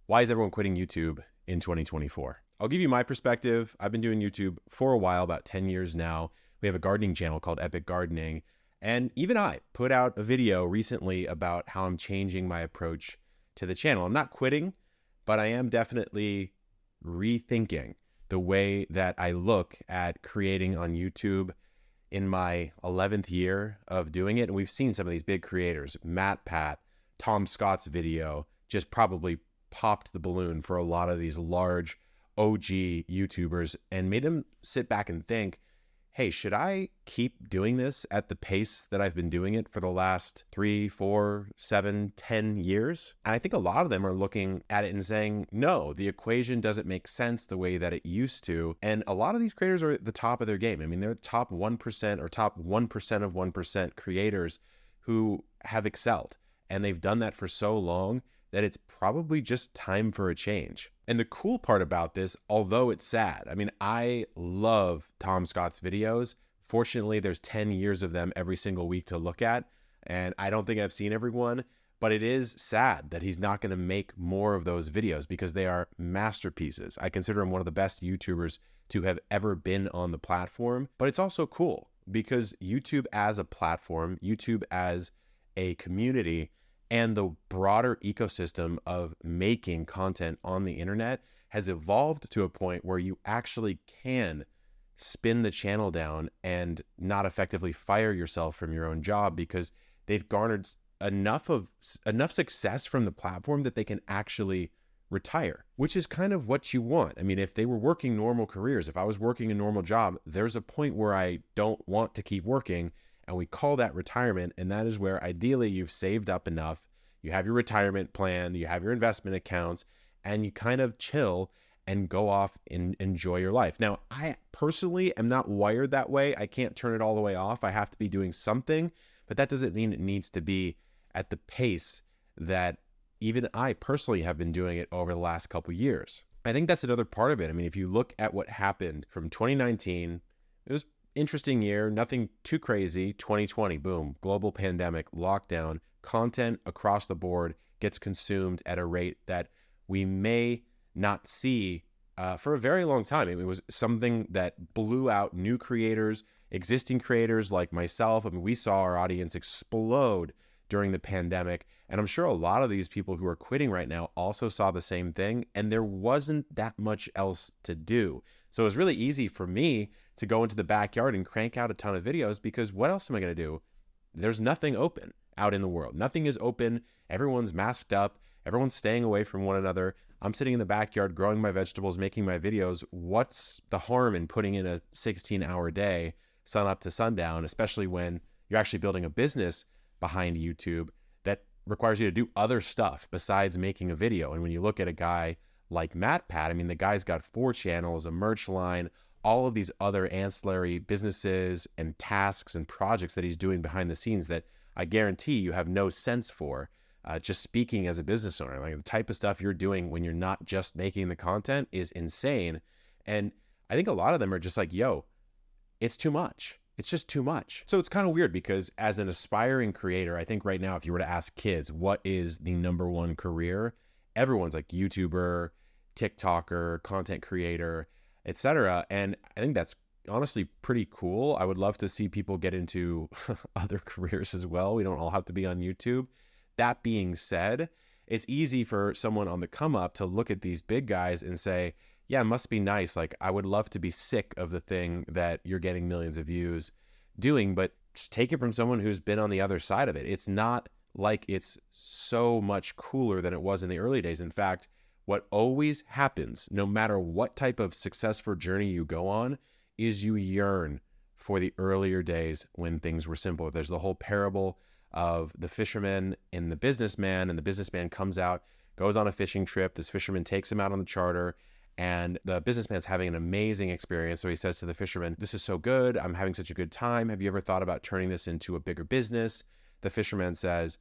Why is everyone quitting YouTube in 2024? I'll give you my perspective. I've been doing YouTube for a while, about 10 years now. We have a gardening channel called Epic Gardening. And even I put out a video recently about how I'm changing my approach to the channel. I'm not quitting, but I am definitely rethinking the way that I look at creating on YouTube in my 11th year of doing it. And we've seen some of these big creators, Matt Pat, Tom Scott's video, just probably popped the balloon for a lot of these large OG YouTubers and made them sit back and think, hey, should I keep doing this at the pace that I've been doing it for the last 3, 4, 7, 10 years? And I think a lot of them are looking at it and saying, no, the equation doesn't make sense the way that it used to. And a lot of these creators are at the top of their game. I mean, they're top 1% or top 1% of 1% creators who have excelled. And they've done that for so long that it's probably just time for a change. And the cool part about this, although it's sad, I mean, I love Tom Scott's videos. Fortunately, there's 10 years of them every single week to look at. And I don't think I've seen everyone, but it is sad that he's not going to make more of those videos because they are masterpieces. I consider him one of the best YouTubers to have ever been on the platform. But it's also cool because YouTube as a platform, YouTube as a community, and the broader ecosystem of making content on the internet has evolved to a point where you actually can spin the channel down and not effectively fire yourself from your own job because they've garnered enough success from the platform that they can actually retire, which is kind of what you want. I mean, if they were working normal careers, if I was working a normal job, there's a point where I don't want to keep working. And we call that retirement. And that is where ideally you've saved up enough, you have your retirement plan, you have your investment accounts, and you kind of chill and go off and enjoy your life. Now, I personally am not wired that way. I can't turn it all the way off. I have to be doing something, but that doesn't mean it needs to be at the pace that even I personally have been doing it over the last couple of years. I think that's another part of it. I mean, if you look at what happened from 2019, it was interesting year, nothing too crazy. 2020, boom, global pandemic, lockdown, content across the board gets consumed at a rate that we may not see for a very long time. It was something that blew out new creators, existing creators like myself. I mean, we saw our audience explode during the pandemic. And I'm sure a lot of these people who are quitting right now also saw the same thing. And there wasn't that much else to do. So it was really easy for me to go into the backyard and crank out a ton of videos because what else am I going to do? There's nothing open out in the world. Nothing is open. Everyone's masked up. Everyone's staying away from one another. I'm sitting in the backyard growing my vegetables, making my videos. What's the harm in putting in a 16-hour day, sun up to sundown, especially when you're actually building a business behind YouTube that requires you to do other stuff besides making a video? And when you look at a guy like Matt Pat, I mean, the guy's got 4 channels, a merch line, all of these other ancillary businesses and tasks and projects that he's doing behind the scenes that I guarantee you have no sense for. Just speaking as a business owner, like the type of stuff you're doing when you're not just making the content is insane. And I think a lot of them are just like, yo, it's too much. It's just too much. So it's kind of weird because as an aspiring creator, I think right now, if you were to ask kids, what is the #1 career? Everyone's like YouTuber, TikToker, content creator, etc. And I think that's honestly pretty cool. I would love to see people get into other careers as well. We don't all have to be on YouTube. That being said, it's easy for someone on the come up to look at these big guys and say, yeah, it must be nice. Like, I would love to be sick of the thing that you're getting millions of views doing, but just take it from someone who's been on the other side of it. It's not like it's so much cooler than it was in the early days. In fact, what always happens, no matter what type of successful journey you go on, is you yearn for the earlier days when things were simple. There's the whole parable of the fisherman and the businessman comes out, goes on a fishing trip. This fisherman takes him out on the charter, and the businessman's having an amazing experience. So he says to the fisherman, this is so good. I'm having such a good time. Have you ever thought about turning this into a bigger business? The fisherman says,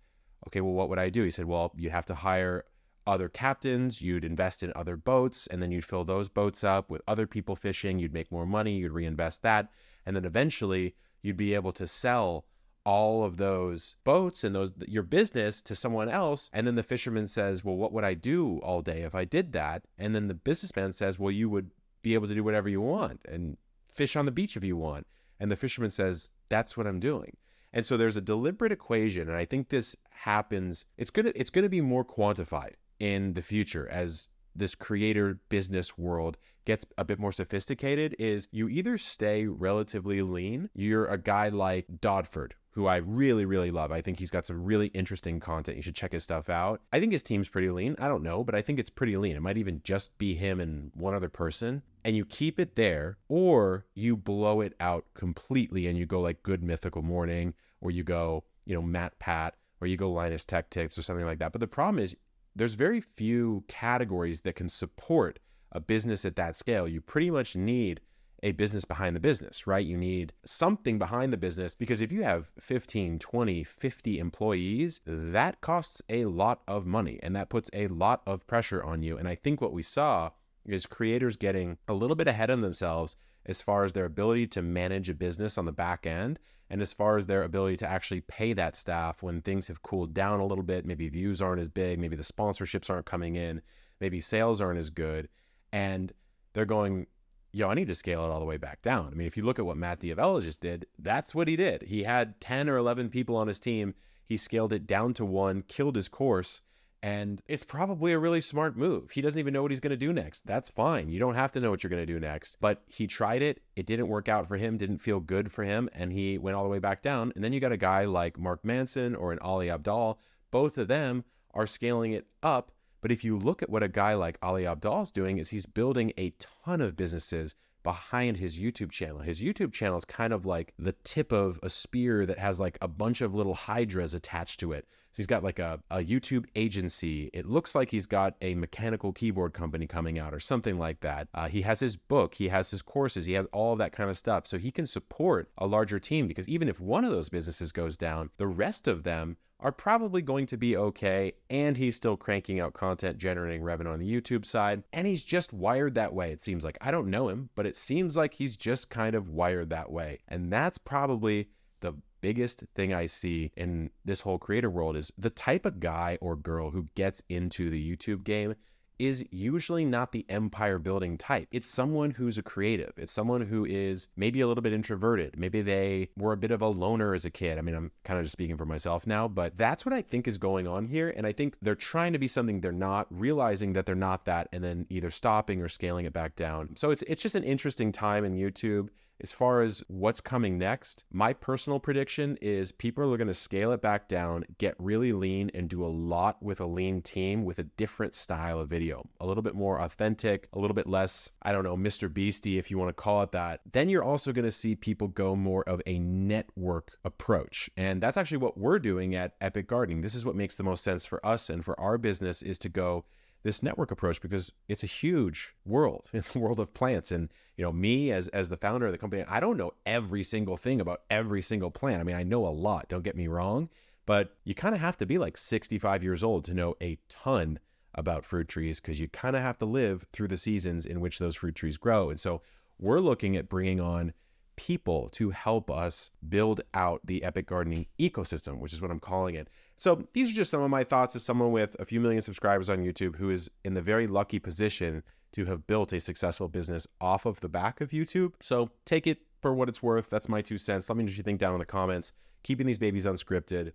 okay, well, what would I do? He said, well, you'd have to hire other captains, you'd invest in other boats, and then you'd fill those boats up with other people fishing. You'd make more money, you'd reinvest that. And then eventually you'd be able to sell all of those boats and your business to someone else. And then the fisherman says, well, what would I do all day if I did that? And then the businessman says, well, you would be able to do whatever you want and fish on the beach if you want. And the fisherman says, that's what I'm doing. And so there's a deliberate equation. And I think this happens. It's going to be more quantified in the future as this creator business world gets a bit more sophisticated. Is you either stay relatively lean. You're a guy like Dodford, who I really, really love. I think he's got some really interesting content. You should check his stuff out. I think his team's pretty lean. I don't know, but I think it's pretty lean. It might even just be him and one other person. And you keep it there, or you blow it out completely and you go like Good Mythical Morning, or you go, Matt Pat, or you go Linus Tech Tips or something like that. But the problem is there's very few categories that can support a business at that scale. You pretty much need a business behind the business, right? You need something behind the business, because if you have 15, 20, 50 employees, that costs a lot of money and that puts a lot of pressure on you. And I think what we saw is creators getting a little bit ahead of themselves as far as their ability to manage a business on the back end, and as far as their ability to actually pay that staff when things have cooled down a little bit. Maybe views aren't as big, maybe the sponsorships aren't coming in, maybe sales aren't as good, and they're going, I need to scale it all the way back down. I mean, if you look at what Matt D'Avella just did, that's what he did. He had 10 or 11 people on his team. He scaled it down to 1, killed his course. And it's probably a really smart move. He doesn't even know what he's going to do next. That's fine. You don't have to know what you're going to do next. But he tried it. It didn't work out for him, didn't feel good for him, and he went all the way back down. And then you got a guy like Mark Manson or an Ali Abdaal. Both of them are scaling it up. But if you look at what a guy like Ali Abdaal is doing, is he's building a ton of businesses behind his YouTube channel. His YouTube channel is kind of like the tip of a spear that has like a bunch of little hydras attached to it. So he's got like a YouTube agency. It looks like he's got a mechanical keyboard company coming out or something like that. He has his book, he has his courses, he has all of that kind of stuff. So he can support a larger team, because even if one of those businesses goes down, the rest of them are probably going to be okay. And he's still cranking out content, generating revenue on the YouTube side. And he's just wired that way, it seems like. I don't know him, but it seems like he's just kind of wired that way. And that's probably the biggest thing I see in this whole creator world, is the type of guy or girl who gets into the YouTube game is usually not the empire building type. It's someone who's a creative. It's someone who is maybe a little bit introverted. Maybe they were a bit of a loner as a kid. I mean, I'm kind of just speaking for myself now, but that's what I think is going on here. And I think they're trying to be something they're not, realizing that they're not that, and then either stopping or scaling it back down. So it's just an interesting time in YouTube. As far as what's coming next, my personal prediction is people are going to scale it back down, get really lean, and do a lot with a lean team with a different style of video. A little bit more authentic, a little bit less, I don't know, Mr. Beastie, if you want to call it that. Then you're also going to see people go more of a network approach. And that's actually what we're doing at Epic Gardening. This is what makes the most sense for us and for our business, is to go this network approach, because it's a huge world, in the world of plants. And me as the founder of the company, I don't know every single thing about every single plant. I mean, I know a lot, don't get me wrong, but you kind of have to be like 65 years old to know a ton about fruit trees, because you kind of have to live through the seasons in which those fruit trees grow. And so we're looking at bringing on people to help us build out the Epic Gardening ecosystem, which is what I'm calling it. So these are just some of my thoughts as someone with a few million subscribers on YouTube who is in the very lucky position to have built a successful business off of the back of YouTube. So take it for what it's worth. That's my 2 cents. Let me know what you think down in the comments. Keeping these babies unscripted.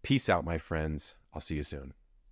Peace out, my friends. I'll see you soon.